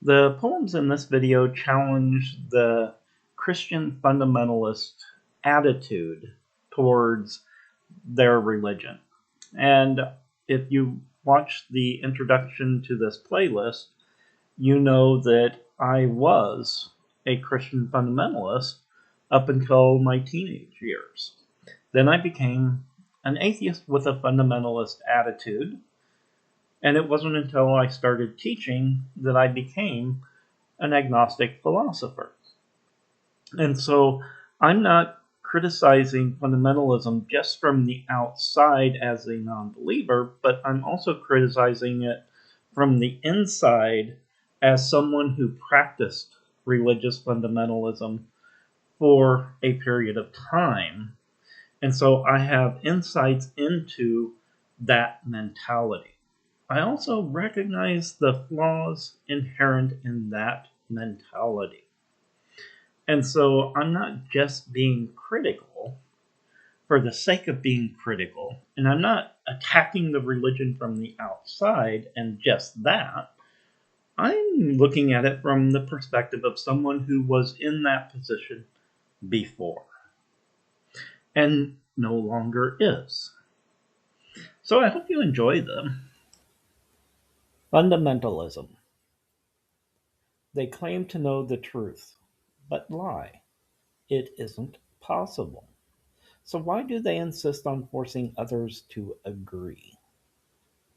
The poems in this video challenge the Christian fundamentalist attitude towards their religion. And if you watch the introduction to this playlist, you know that I was a Christian fundamentalist up until my teenage years. Then I became an atheist with a fundamentalist attitude, and it wasn't until I started teaching that I became an agnostic philosopher. And so I'm not criticizing fundamentalism just from the outside as a non believer, but I'm also criticizing it from the inside as someone who practiced religious fundamentalism for a period of time. And so I have insights into that mentality. I also recognize the flaws inherent in that mentality. And so I'm not just being critical for the sake of being critical, and I'm not attacking the religion from the outside and just that. I'm looking at it from the perspective of someone who was in that position before and no longer is. So I hope you enjoy them. Fundamentalism. They claim to know the truth, but lie. It isn't possible. So why do they insist on forcing others to agree?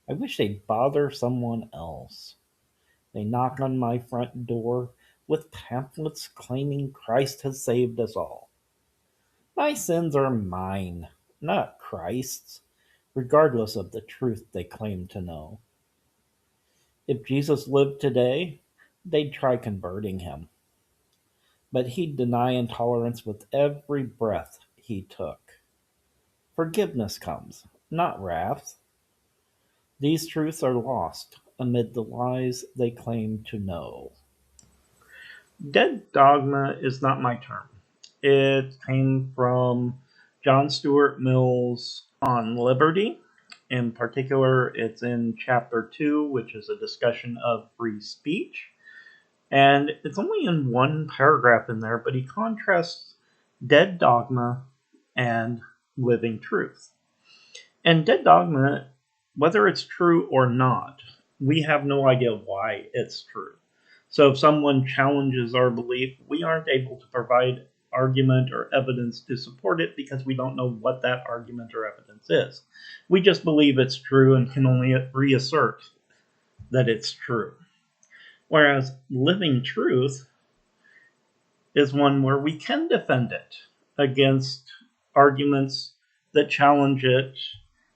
I wish they'd bother someone else. They knock on my front door with pamphlets claiming Christ has saved us all. My sins are mine, not Christ's, regardless of the truth they claim to know. If Jesus lived today, they'd try converting him, but he'd deny intolerance with every breath he took. Forgiveness comes, not wrath. These truths are lost amid the lies they claim to know. Dead dogma is not my term. It came from John Stuart Mill's On Liberty. In particular, it's in chapter 2, which is a discussion of free speech. And it's only in one paragraph in there, but he contrasts dead dogma and living truth. And dead dogma, whether it's true or not, we have no idea why it's true. So if someone challenges our belief, we aren't able to provide argument or evidence to support it because we don't know what that argument or evidence is. We just believe it's true and can only reassert that it's true. Whereas living truth is one where we can defend it against arguments that challenge it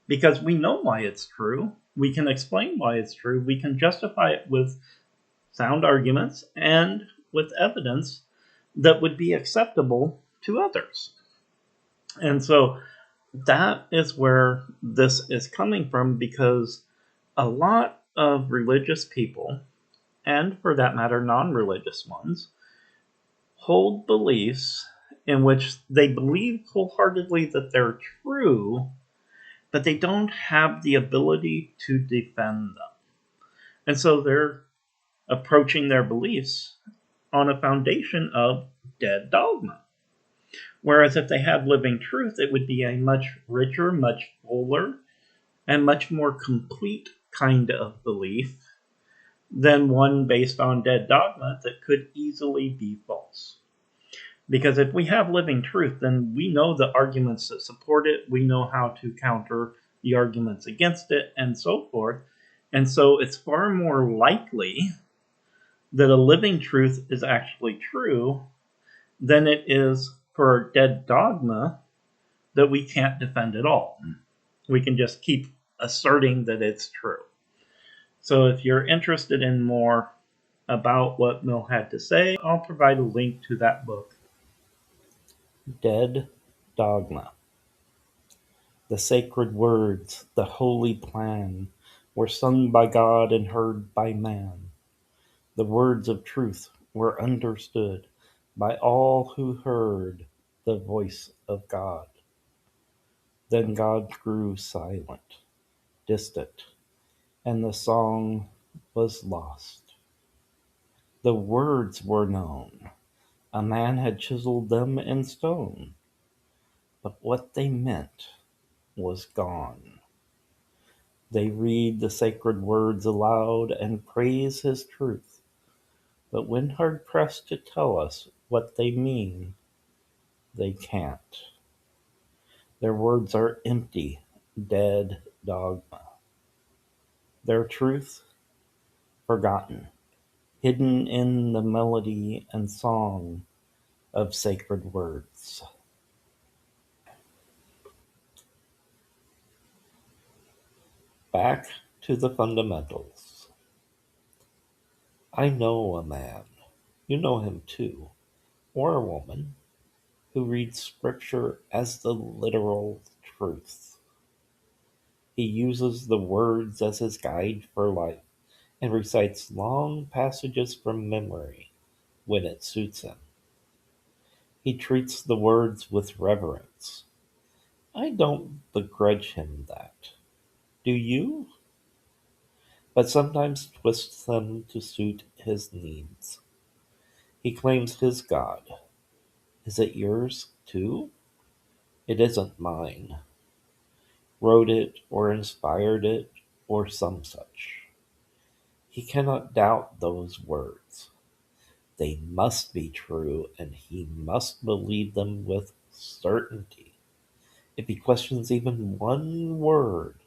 because we know why it's true. We can explain why it's true. We can justify it with sound arguments and with evidence that would be acceptable to others. And so that is where this is coming from, because a lot of religious people, and for that matter, non-religious ones, hold beliefs in which they believe wholeheartedly that they're true, but they don't have the ability to defend them. And so they're approaching their beliefs on a foundation of dead dogma. Whereas if they had living truth, it would be a much richer, much fuller, and much more complete kind of belief than one based on dead dogma that could easily be false. Because if we have living truth, then we know the arguments that support it, we know how to counter the arguments against it, and so forth. And so it's far more likely that a living truth is actually true than it is for dead dogma that we can't defend at all. We can just keep asserting that it's true. So if you're interested in more about what Mill had to say, I'll provide a link to that book. Dead dogma. The sacred words, the holy plan, were sung by God and heard by man. The words of truth were understood by all who heard the voice of God. Then God grew silent, distant, and the song was lost. The words were known. A man had chiseled them in stone, but what they meant was gone. They read the sacred words aloud and praise his truth, but when hard pressed to tell us what they mean, they can't. Their words are empty, dead dogma. Their truth, forgotten, hidden in the melody and song of sacred words. Back to the fundamentals. I know a man, you know him too, or a woman, who reads scripture as the literal truth. He uses the words as his guide for life and recites long passages from memory when it suits him. He treats the words with reverence. I don't begrudge him that. Do you? But sometimes twists them to suit his needs. He claims his God. Is it yours too? It isn't mine. Wrote it or inspired it or some such. He cannot doubt those words. They must be true, and he must believe them with certainty. If he questions even one word,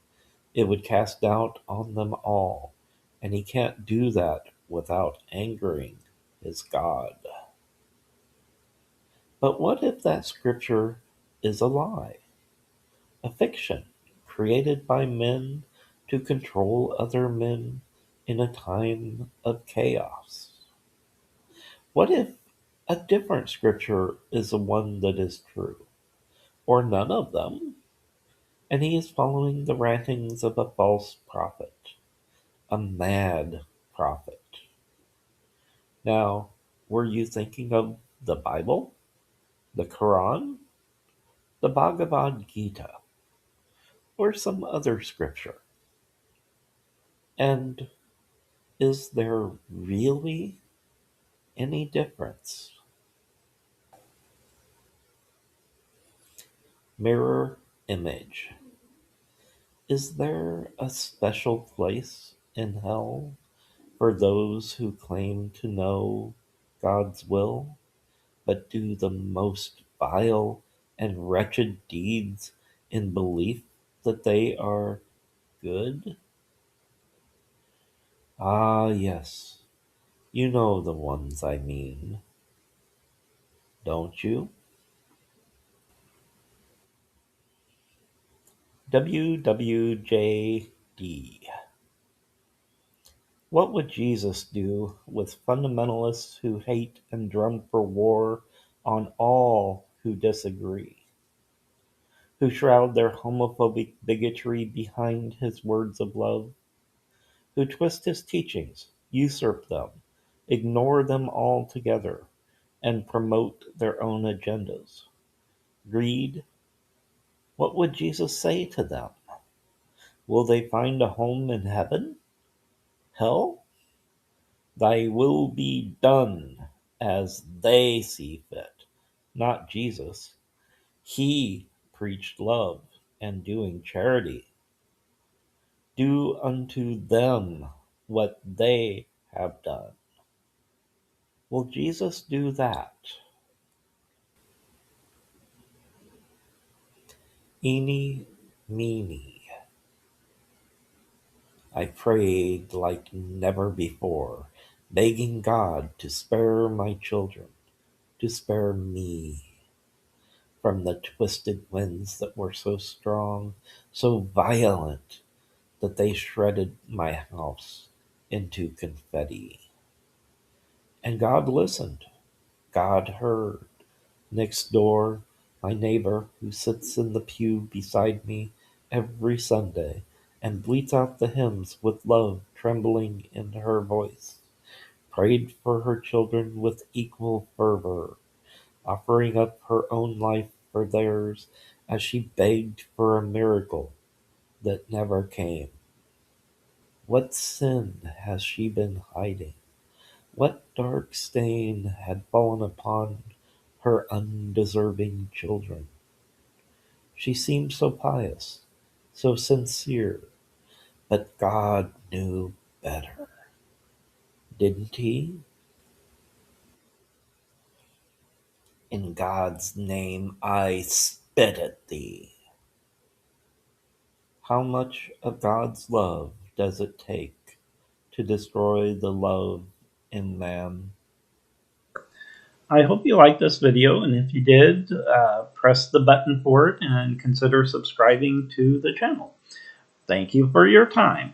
it would cast doubt on them all, and he can't do that without angering his God. But what if that scripture is a lie, a fiction created by men to control other men in a time of chaos? What if a different scripture is the one that is true, or none of them, and he is following the rantings of a false prophet, a mad prophet? Now, were you thinking of the Bible, the Quran, the Bhagavad Gita, or some other scripture? And is there really any difference? Mirror image. Is there a special place in hell for those who claim to know God's will, but do the most vile and wretched deeds in belief that they are good? Ah, yes, you know the ones I mean, don't you? WWJD. What would Jesus do with fundamentalists who hate and drum for war on all who disagree, who shroud their homophobic bigotry behind his words of love, who twist his teachings, usurp them, ignore them altogether, and promote their own agendas? Greed. What would Jesus say to them? Will they find a home in heaven? Hell? Thy will be done as they see fit, not Jesus. He preached love and doing charity. Do unto them what they have done. Will Jesus do that? Eeny, meeny. I prayed like never before, begging God to spare my children, to spare me from the twisted winds that were so strong, so violent, that they shredded my house into confetti. And God listened. God heard. Next door, my neighbor, who sits in the pew beside me every Sunday and bleats out the hymns with love trembling in her voice, prayed for her children with equal fervor, offering up her own life for theirs as she begged for a miracle that never came. What sin has she been hiding? What dark stain had fallen upon her undeserving children? She seemed so pious, so sincere, but God knew better, didn't He? In God's name I spit at thee. How much of God's love does it take to destroy the love in man? I hope you liked this video, and if you did, press the button for it and consider subscribing to the channel. Thank you for your time.